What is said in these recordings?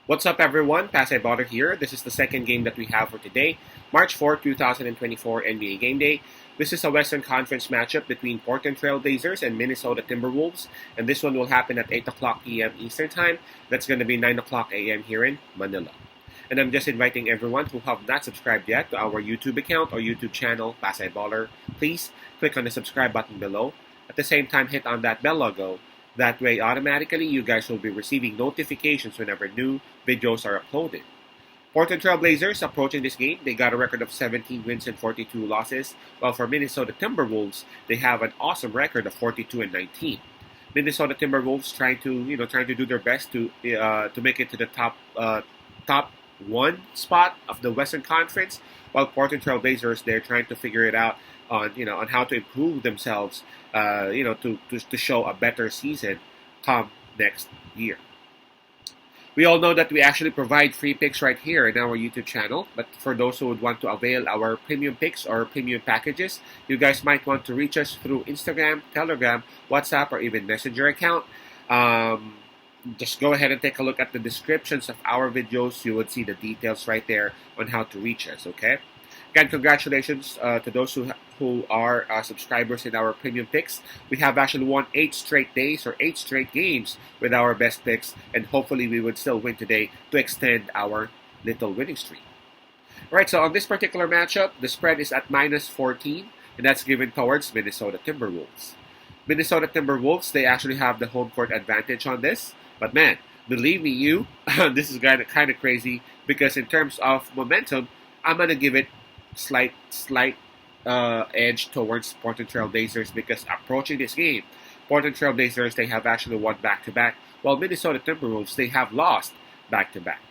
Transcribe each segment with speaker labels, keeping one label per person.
Speaker 1: What's up, everyone? Pasay Butter here. This is the second game that we have for today, March 4, 2024 NBA Game Day. This is a Western Conference matchup between Portland Trail Blazers and Minnesota Timberwolves, and this one will happen at 8 o'clock p.m. Eastern Time. That's going to be 9 o'clock a.m. here in Manila. And I'm just inviting everyone who have not subscribed yet to our YouTube account or YouTube channel, Pasay Baller. Please click on the subscribe button below. At the same time, hit on that bell logo. That way, automatically, you guys will be receiving notifications whenever new videos are uploaded. Portland Trail Blazers approaching this game, they got a record of 17 wins and 42 losses, while for Minnesota Timberwolves, they have an awesome record of 42 and 19. Minnesota Timberwolves trying to do their best to make it to the top one spot of the Western Conference, while Portland Trail Blazers, they're trying to figure it out on how to improve themselves, to show a better season come next year. We all know that we actually provide free picks right here in our YouTube channel, but for those who would want to avail our premium picks or premium packages, you guys might want to reach us through Instagram, Telegram, WhatsApp, or even Messenger account. Just go ahead and take a look at the descriptions of our videos. You would see the details right there on how to reach us, okay? Again, congratulations to those who are subscribers in our premium picks. We have actually won 8 straight days or 8 straight games with our best picks, and hopefully we would still win today to extend our little winning streak. Alright, so on this particular matchup, the spread is at -14, and that's given towards Minnesota Timberwolves. Minnesota Timberwolves, they actually have the home court advantage on this, but man, believe me, this is kind of crazy because in terms of momentum, I'm gonna give it slight edge towards Portland Trail Blazers because approaching this game, Portland Trail Blazers, they have actually won back-to-back, while Minnesota Timberwolves, they have lost back-to-back.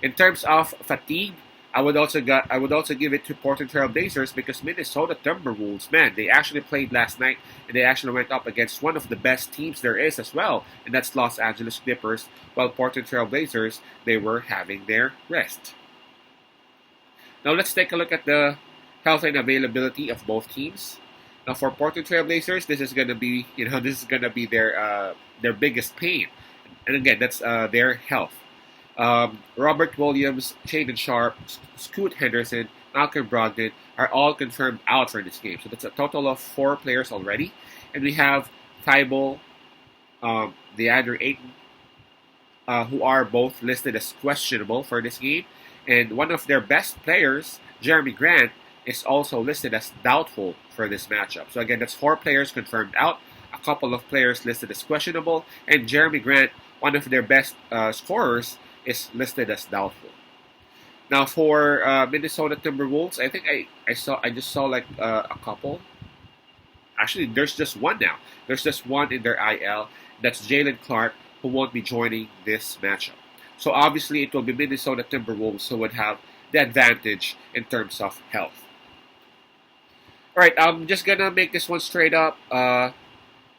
Speaker 1: In terms of fatigue, I would also give it to Portland Trail Blazers because Minnesota Timberwolves, man, they actually played last night and they actually went up against one of the best teams there is as well, and that's Los Angeles Clippers, while Portland Trail Blazers, they were having their rest. Now let's take a look at the health and availability of both teams. Now for Portland Trail Blazers, this is gonna be their biggest pain, and again that's their health. Robert Williams, Shaedon Sharpe, Scoot Henderson, Malcolm Brogdon are all confirmed out for this game. So that's a total of 4 players already, and we have Thibault, DeAndre Ayton, who are both listed as questionable for this game. And one of their best players, Jeremy Grant, is also listed as doubtful for this matchup. So again, that's 4 players confirmed out, a couple of players listed as questionable, and Jeremy Grant, one of their best scorers, is listed as doubtful. Now for Minnesota Timberwolves, I think I just saw like a couple. Actually, there's just one now. There's just one in their IL. That's Jalen Clark, who won't be joining this matchup. So obviously, it will be Minnesota Timberwolves who would have the advantage in terms of health. All right, I'm just gonna make this one straight up. A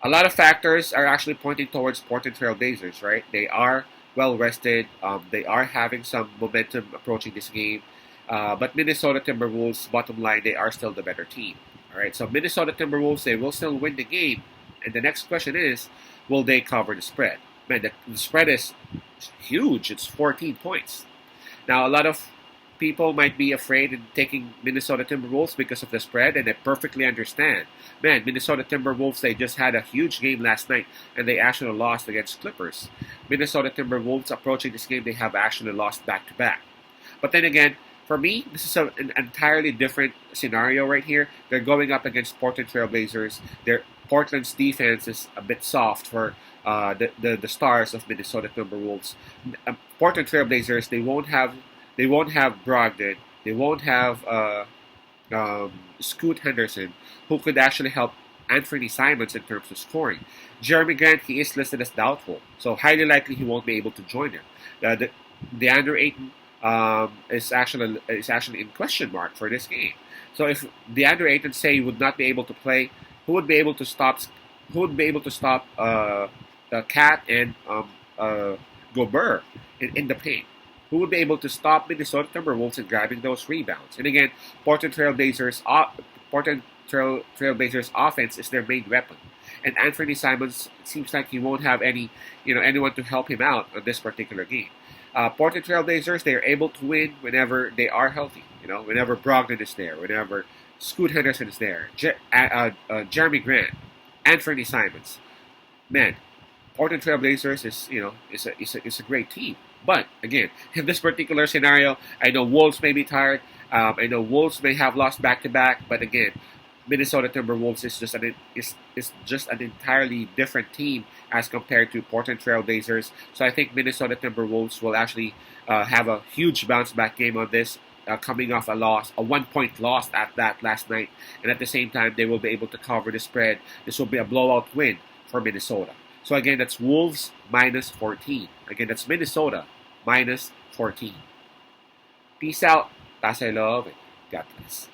Speaker 1: lot of factors are actually pointing towards Portland Trail Blazers, right? They are well rested. They are having some momentum approaching this game. But Minnesota Timberwolves, bottom line, they are still the better team. All right, so Minnesota Timberwolves, they will still win the game. And the next question is, will they cover the spread? Man, the spread is huge. It's 14 points. Now, a lot of people might be afraid in taking Minnesota Timberwolves because of the spread, and I perfectly understand. Man, Minnesota Timberwolves, they just had a huge game last night, and they actually lost against Clippers. Minnesota Timberwolves, approaching this game, they have actually lost back-to-back. But then again, for me, this is an entirely different scenario right here. They're going up against Portland Trail Blazers. Portland's defense is a bit soft for the stars of Minnesota Timberwolves. Portland Trail Blazers, they won't have Brogdon. They won't have Scoot Henderson, who could actually help Anthony Simons in terms of scoring. Jeremy Grant, he is listed as doubtful, so highly likely he won't be able to join him. DeAndre Ayton is actually in question mark for this game. So if DeAndre Ayton say he would not be able to play, who would be able to stop Cat and Gobert in the paint? Who would be able to stop Minnesota Timberwolves in grabbing those rebounds? And again, Portland Trail Blazers offense is their main weapon. And Anthony Simons seems like he won't have anyone to help him out on this particular game. Portland Trailblazers, they are able to win whenever they are healthy. Whenever Brogdon is there, whenever Scoot Henderson is there, Jeremy Grant, Anthony Simons. Man, Portland Trailblazers is a great team. But again, in this particular scenario, I know Wolves may be tired. I know Wolves may have lost back to back. But again, Minnesota Timberwolves is just an entirely different team as compared to Portland Trailblazers. So I think Minnesota Timberwolves will actually have a huge bounce back game on this. Coming off a 1-point loss at that last night, and at the same time they will be able to cover the spread. This will be a blowout win for Minnesota. So again, that's Wolves minus 14. Again, that's Minnesota minus 14. Peace out. That's I love it. God bless.